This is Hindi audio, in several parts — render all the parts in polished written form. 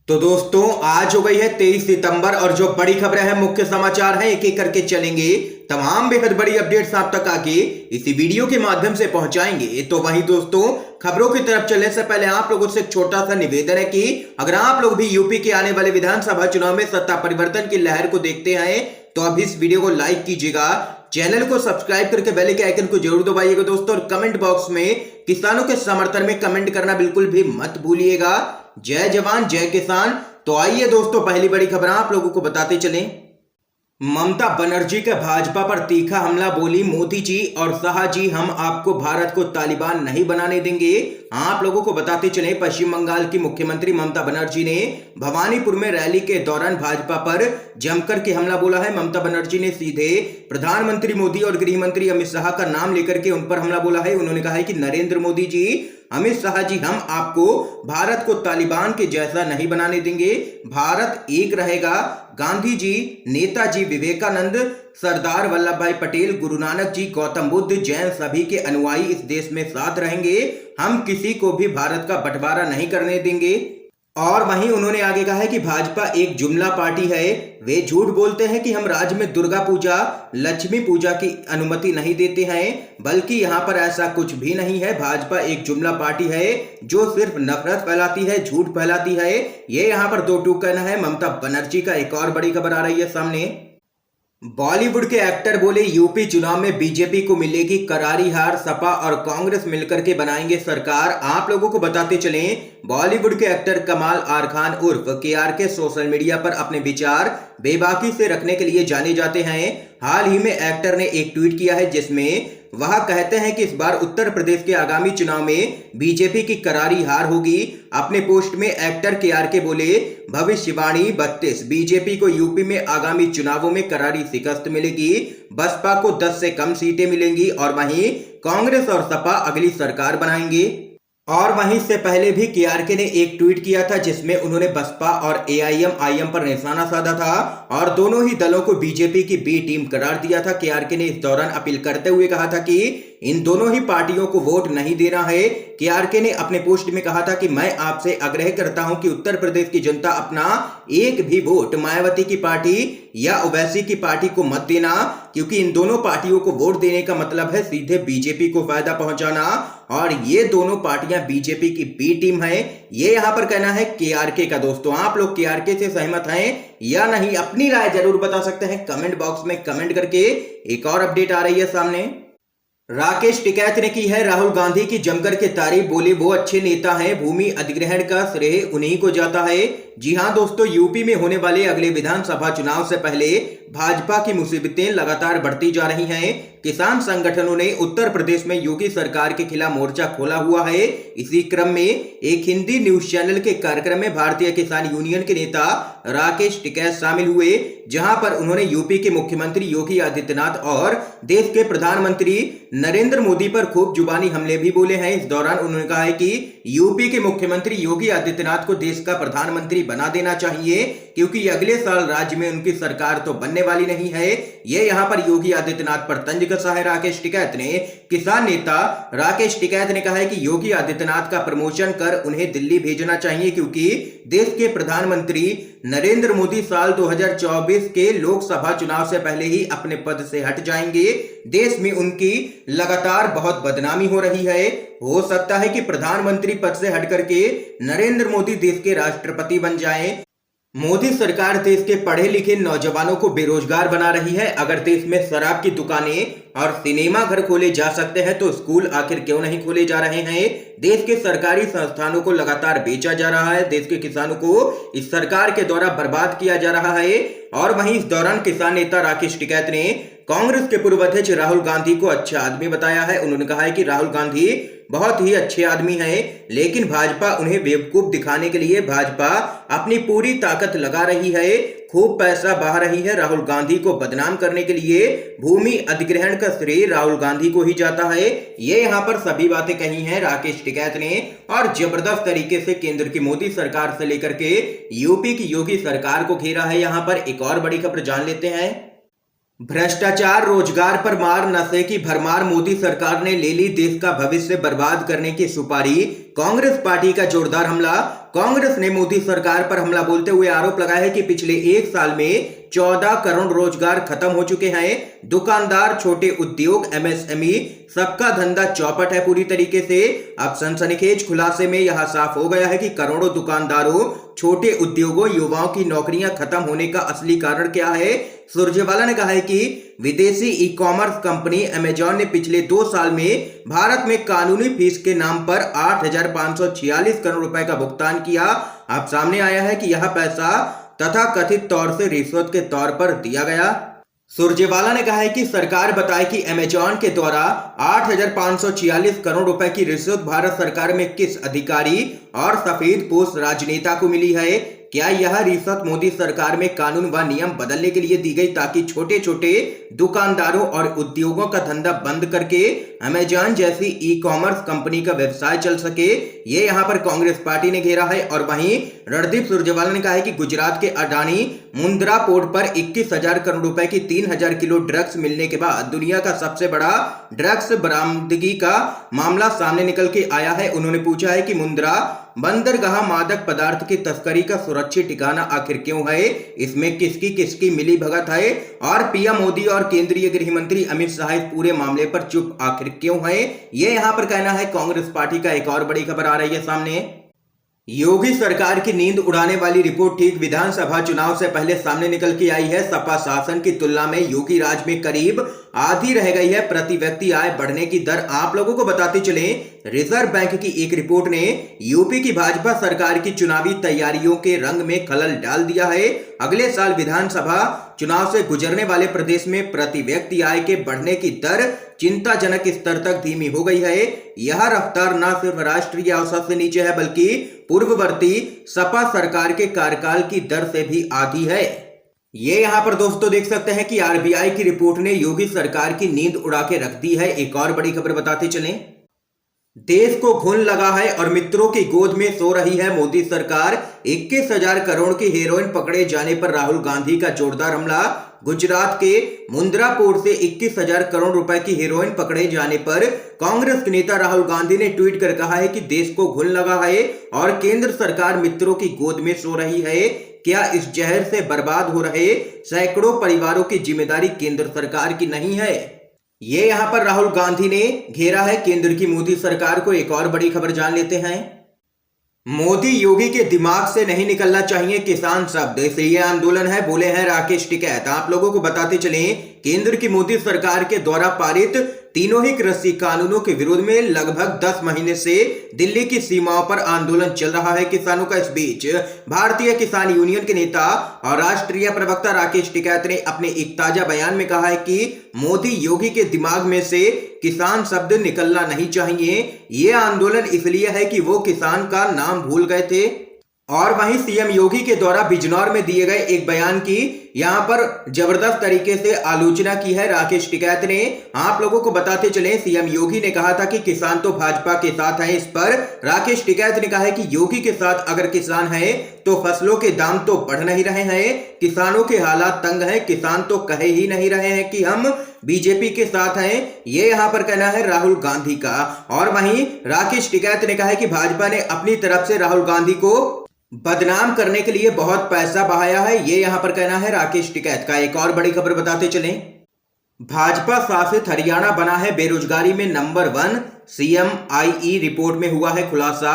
तो दोस्तों आज हो गई है 23 सितंबर और जो बड़ी खबरें हैं मुख्य समाचार हैं एक एक करके चलेंगे। तमाम बेहद बड़ी अपडेट्स आप तक आके इसी वीडियो के माध्यम से पहुंचाएंगे। तो वहीं दोस्तों खबरों की तरफ चलने से पहले आप लोगों से एक छोटा सा निवेदन है कि अगर आप लोग भी यूपी के आने वाले विधानसभा चुनाव में सत्ता परिवर्तन की लहर को देखते हैं तो अब इस वीडियो को लाइक कीजिएगा, चैनल को सब्सक्राइब करके बेल के आइकन को जरूर दबाइएगा दोस्तों, और कमेंट बॉक्स में किसानों के समर्थन में कमेंट करना बिल्कुल भी मत भूलिएगा। जय जवान जय किसान। तो आइए दोस्तों पहली बड़ी खबर आप लोगों को बताते चलें। ममता बनर्जी के भाजपा पर तीखा हमला, बोली मोदी जी और शाह जी हम आपको भारत को तालिबान नहीं बनाने देंगे। आप लोगों को बताते चले पश्चिम बंगाल की मुख्यमंत्री ममता बनर्जी ने भवानीपुर में रैली के दौरान भाजपा पर जमकर के हमला बोला है। ममता बनर्जी ने सीधे प्रधानमंत्री मोदी और गृह मंत्री अमित शाह का नाम लेकर के उन पर हमला बोला है। उन्होंने कहा है कि नरेंद्र मोदी जी, अमित शाह जी हम आपको भारत को तालिबान के जैसा नहीं बनाने देंगे, भारत एक रहेगा। गांधी जी, नेताजी विवेकानंद, सरदार वल्लभ भाई पटेल, गुरु नानक जी, गौतम बुद्ध, जैन सभी के अनुयायी इस देश में साथ रहेंगे। हम किसी को भी भारत का बंटवारा नहीं करने देंगे। और वहीं उन्होंने आगे कहा है कि भाजपा एक जुमला पार्टी है। वे झूठ बोलते हैं कि हम राज्य में दुर्गा पूजा, लक्ष्मी पूजा की अनुमति नहीं देते हैं, बल्कि यहाँ पर ऐसा कुछ भी नहीं है। भाजपा एक जुमला पार्टी है जो सिर्फ नफरत फैलाती है, झूठ फैलाती है। ये यहाँ पर दो टूक कहना है ममता बनर्जी का। एक और बड़ी खबर आ रही है सामने। बॉलीवुड के एक्टर बोले यूपी चुनाव में बीजेपी को मिलेगी करारी हार, सपा और कांग्रेस मिलकर के बनाएंगे सरकार। आप लोगों को बताते चलें बॉलीवुड के एक्टर कमाल आर खान उर्फ KRK सोशल मीडिया पर अपने विचार बेबाकी से रखने के लिए जाने जाते हैं। हाल ही में एक्टर ने एक ट्वीट किया है जिसमें वह कहते हैं कि इस बार उत्तर प्रदेश के आगामी चुनाव में बीजेपी की करारी हार होगी। अपने पोस्ट में एक्टर KRK बोले भविष्यवाणी 32, बीजेपी को यूपी में आगामी चुनावों में करारी शिकस्त मिलेगी, बसपा को 10 से कम सीटें मिलेंगी और वहीं कांग्रेस और सपा अगली सरकार बनाएंगे। और वहीं से पहले भी KRK ने एक ट्वीट किया था जिसमें उन्होंने बसपा और AIM पर निशाना साधा था और दोनों ही दलों को बीजेपी की बी टीम करार दिया था। KRK ने इस दौरान अपील करते हुए कहा था कि इन दोनों ही पार्टियों को वोट नहीं देना है। KRK ने अपने पोस्ट में कहा था कि मैं आपसे आग्रह करता हूं कि उत्तर प्रदेश की जनता अपना एक भी वोट मायावती की पार्टी या ओवैसी की पार्टी को मत देना, क्योंकि इन दोनों पार्टियों को वोट देने का मतलब है सीधे बीजेपी को फायदा पहुंचाना और ये दोनों पार्टियां बीजेपी की बी टीम है। ये यहां पर कहना है KRK का। दोस्तों आप लोग KRK से सहमत हैं या नहीं, अपनी राय जरूर बता सकते हैं कमेंट बॉक्स में कमेंट करके। एक और अपडेट आ रही है सामने। राकेश टिकैत ने की है राहुल गांधी की जमकर के तारीफ, बोले वो अच्छे नेता हैं, भूमि अधिग्रहण का श्रेय उन्हीं को जाता है। जी हां दोस्तों, यूपी में होने वाले अगले विधानसभा चुनाव से पहले भाजपा की मुसीबतें लगातार बढ़ती जा रही हैं। किसान संगठनों ने उत्तर प्रदेश में योगी सरकार के खिलाफ मोर्चा खोला हुआ है। इसी क्रम में एक हिंदी न्यूज चैनल के कार्यक्रम में भारतीय किसान यूनियन के नेता राकेश टिकैत शामिल हुए, जहां पर उन्होंने यूपी के मुख्यमंत्री योगी आदित्यनाथ और देश के प्रधानमंत्री नरेंद्र मोदी पर खूब जुबानी हमले भी बोले हैं। इस दौरान उन्होंने कहा है कि यूपी के मुख्यमंत्री योगी आदित्यनाथ को देश का प्रधानमंत्री बना देना चाहिए, क्योंकि अगले साल राज्य में उनकी सरकार तो बनने वाली नहीं है। ये यहाँ पर योगी आदित्यनाथ पर तंज कसा है राकेश टिकैत ने। किसान नेता राकेश टिकैत ने कहा है कि योगी आदित्यनाथ का प्रमोशन कर उन्हें दिल्ली भेजना चाहिए, क्योंकि देश के प्रधानमंत्री नरेंद्र मोदी साल 2024 के लोकसभा चुनाव से पहले ही अपने पद से हट जाएंगे। देश में उनकी लगातार बहुत बदनामी हो रही है। हो सकता है कि प्रधानमंत्री पद से हट करके नरेंद्र मोदी देश के राष्ट्रपति बन जाएं। मोदी सरकार देश के पढ़े लिखे नौजवानों को बेरोजगार बना रही है। अगर देश में शराब की दुकानें और सिनेमा घर खोले जा सकते हैं तो स्कूल आखिर क्यों नहीं खोले जा रहे हैं। देश के सरकारी संस्थानों को लगातार बेचा जा रहा है। देश के किसानों को इस सरकार के द्वारा बर्बाद किया जा रहा है। और वहीं इस दौरान किसान नेता राकेश टिकैत ने कांग्रेस के पूर्व अध्यक्ष राहुल गांधी को अच्छा आदमी बताया है। उन्होंने कहा है कि राहुल गांधी बहुत ही अच्छे आदमी हैं, लेकिन भाजपा उन्हें बेवकूफ दिखाने के लिए भाजपा अपनी पूरी ताकत लगा रही है, खूब पैसा बहा रही है। राहुल गांधी को बदनाम करने के लिए भूमि अधिग्रहण का श्रेय राहुल गांधी को ही जाता है। ये यहाँ पर सभी बातें कही हैं राकेश टिकैत ने और जबरदस्त तरीके से केंद्र की मोदी सरकार से लेकर के यूपी की योगी सरकार को घेरा है। यहाँ पर एक और बड़ी खबर जान लेते हैं। भ्रष्टाचार, रोजगार पर मार, नशे की भरमार, मोदी सरकार ने ले ली देश का भविष्य बर्बाद करने की सुपारी। कांग्रेस पार्टी का जोरदार हमला। कांग्रेस ने मोदी सरकार पर हमला बोलते हुए आरोप लगाया है कि पिछले एक साल में 14 करोड़ रोजगार खत्म हो चुके हैं। दुकानदार, छोटे उद्योग, एमएसएमई सबका धंधा चौपट है पूरी तरीके से। अब सनसनीखेज खुलासे में यह साफ हो गया है कि करोड़ों दुकानदारों, छोटे उद्योगों, युवाओं की नौकरियां खत्म होने का असली कारण क्या है। सुरजेवाला ने कहा है कि विदेशी ई कॉमर्स कंपनी अमेजॉन ने पिछले 2 साल में भारत में कानूनी फीस के नाम पर 8,546 करोड़ रुपए का भुगतान किया। अब सामने आया है कि यह पैसा तथा कथित तौर से रिश्वत के तौर पर दिया गया। सुरजेवाला ने कहा है कि सरकार बताए कि अमेजॉन के द्वारा 8,546 करोड़ रुपए की रिश्वत भारत सरकार में किस अधिकारी और सफेदपोश राजनेता को मिली है। क्या यह रिश्वत मोदी सरकार में कानून व नियम बदलने के लिए दी गई ताकि छोटे छोटे दुकानदारों और उद्योगों का धंधा बंद करके अमेजॉन जैसी ई कॉमर्स कंपनी का व्यवसाय चल सके। ये यहाँ पर कांग्रेस पार्टी ने घेरा है। और वहीं रणदीप सुरजेवाला ने कहा है कि गुजरात के अडानी मुंद्रा पोर्ट पर 21,000 करोड़ रुपए की 3,000 किलो ड्रग्स मिलने के बाद दुनिया का सबसे बड़ा ड्रग्स बरामदगी का मामला सामने निकल के आया है। उन्होंने पूछा है कि मुंद्रा बंदरगाह मादक पदार्थ की तस्करी का सुरक्षित ठिकाना आखिर क्यों है, इसमें किसकी किसकी मिली भगत है और पीएम मोदी और केंद्रीय गृह मंत्री अमित शाह इस पूरे मामले पर चुप आखिर क्यों है। ये यहां पर कहना है कांग्रेस पार्टी का। एक और बड़ी खबर आ रही है सामने। योगी सरकार की नींद उड़ाने वाली रिपोर्ट ठीक विधानसभा चुनाव से पहले सामने निकल के आई है। सपा शासन की तुलना में योगी राज में करीब आधी रह गई है प्रति व्यक्ति आय बढ़ने की दर। आप लोगों को बताते चले, रिजर्व बैंक की एक रिपोर्ट ने यूपी की भाजपा सरकार की चुनावी तैयारियों के रंग में खलल डाल दिया है। अगले साल विधानसभा चुनाव से गुजरने वाले प्रदेश में प्रति व्यक्ति आय के बढ़ने की दर चिंताजनक स्तर तक धीमी हो गई है। यह रफ्तार न सिर्फ राष्ट्रीय औसत से नीचे है बल्कि पूर्ववर्ती सपा सरकार के कार्यकाल की दर से भी आधी है। ये यहां पर दोस्तों देख सकते हैं कि आरबीआई की रिपोर्ट ने योगी सरकार की नींद उड़ा के रख दी है। एक और बड़ी खबर बताते चलें। देश को घुन लगा है और मित्रों की गोद में सो रही है मोदी सरकार। 21,000 करोड़ की हेरोइन पकड़े जाने पर राहुल गांधी का जोरदार हमला। गुजरात के मुंद्रा पोर्ट से 21,000 करोड़ रुपए की हेरोइन पकड़े जाने पर कांग्रेस के नेता राहुल गांधी ने ट्वीट कर कहा है कि देश को घुन लगा है और केंद्र सरकार मित्रों की गोद में सो रही है। क्या इस जहर से बर्बाद हो रहे सैकड़ों परिवारों की जिम्मेदारी केंद्र सरकार की नहीं है। ये यहां पर राहुल गांधी ने घेरा है केंद्र की मोदी सरकार को। एक और बड़ी खबर जान लेते हैं। मोदी योगी के दिमाग से नहीं निकलना चाहिए किसान शब्द, इसलिए ये आंदोलन है, बोले हैं राकेश टिकैत। आप लोगों को बताते चलें, केंद्र की मोदी सरकार के द्वारा पारित तीनों ही कृषि कानूनों के विरोध में लगभग 10 महीने से दिल्ली की सीमाओं पर आंदोलन चल रहा है किसानों का। इस बीच भारतीय किसान यूनियन के नेता और राष्ट्रीय प्रवक्ता राकेश टिकैत ने अपने एक ताजा बयान में कहा है कि मोदी योगी के दिमाग में से किसान शब्द निकलना नहीं चाहिए। ये आंदोलन इसलिए है कि वो किसान का नाम भूल गए थे। और वहीं सीएम योगी के द्वारा बिजनौर में दिए गए एक बयान की यहां पर जबरदस्त तरीके से आलोचना की है राकेश टिकैत ने। आप लोगों को बताते चलें, सीएम योगी ने कहा था कि किसान तो भाजपा के साथ हैं। इस पर राकेश टिकैत ने कहा है कि योगी के साथ अगर किसान है तो फसलों के दाम तो बढ़ नहीं रहे हैं, किसानों के हालात तंग हैं, किसान तो कहे ही नहीं रहे हैं कि हम बीजेपी के साथ हैं। ये यहां पर कहना है राहुल गांधी का। और वहीं राकेश टिकैत ने कहा है कि भाजपा ने अपनी तरफ से राहुल गांधी को बदनाम करने के लिए बहुत पैसा बहाया है। ये यहां पर कहना है राकेश टिकैत का। एक और बड़ी खबर बताते चलें, भाजपा शासित हरियाणा बना है बेरोजगारी में नंबर 1। CMIE रिपोर्ट में हुआ है खुलासा,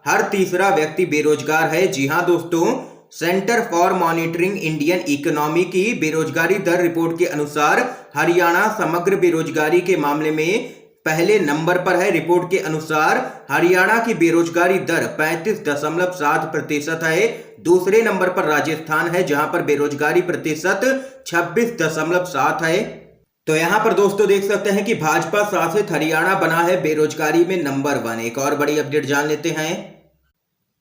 हर तीसरा व्यक्ति बेरोजगार है। जी हां दोस्तों, centre for monitoring Indian economy की बेरोजगारी दर रिपोर्ट के अनुसार हरियाणा समग्र बेरोजगारी के मामले में पहले नंबर पर है। रिपोर्ट के अनुसार हरियाणा की बेरोजगारी दर 35.7% है। दूसरे नंबर पर राजस्थान है जहां पर बेरोजगारी प्रतिशत 26.7 है। तो यहां पर दोस्तों देख सकते हैं कि भाजपा शासित हरियाणा बना है बेरोजगारी में नंबर 1। एक और बड़ी अपडेट जान लेते हैं।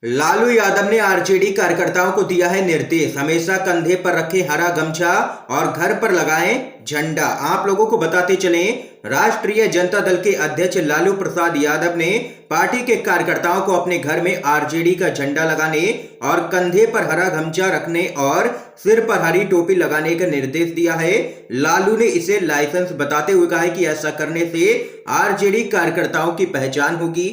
लालू यादव ने आरजेडी कार्यकर्ताओं को दिया है निर्देश, हमेशा कंधे पर रखें हरा गमछा और घर पर लगाएं झंडा। आप लोगों को बताते चलें, राष्ट्रीय जनता दल के अध्यक्ष लालू प्रसाद यादव ने पार्टी के कार्यकर्ताओं को अपने घर में आरजेडी का झंडा लगाने और कंधे पर हरा गमछा रखने और सिर पर हरी टोपी लगाने का निर्देश दिया है। लालू ने इसे लाइसेंस बताते हुए कहा है कि ऐसा करने से आरजेडी कार्यकर्ताओं की पहचान होगी।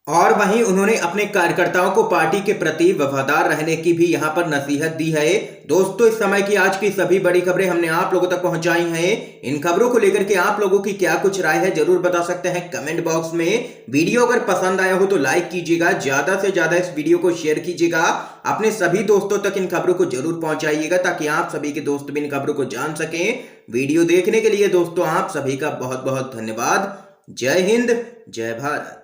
और वहीं उन्होंने अपने कार्यकर्ताओं को पार्टी के प्रति वफादार रहने की भी यहां पर नसीहत दी है। दोस्तों, इस समय की आज की सभी बड़ी खबरें हमने आप लोगों तक पहुंचाई हैं। इन खबरों को लेकर के आप लोगों की क्या कुछ राय है जरूर बता सकते हैं कमेंट बॉक्स में। वीडियो अगर पसंद आया हो तो लाइक कीजिएगा, ज्यादा से ज्यादा इस वीडियो को शेयर कीजिएगा, अपने सभी दोस्तों तक इन खबरों को जरूर पहुंचाइएगा ताकि आप सभी के दोस्त भी इन खबरों को जान सकें। वीडियो देखने के लिए दोस्तों आप सभी का बहुत बहुत धन्यवाद। जय हिंद, जय भारत।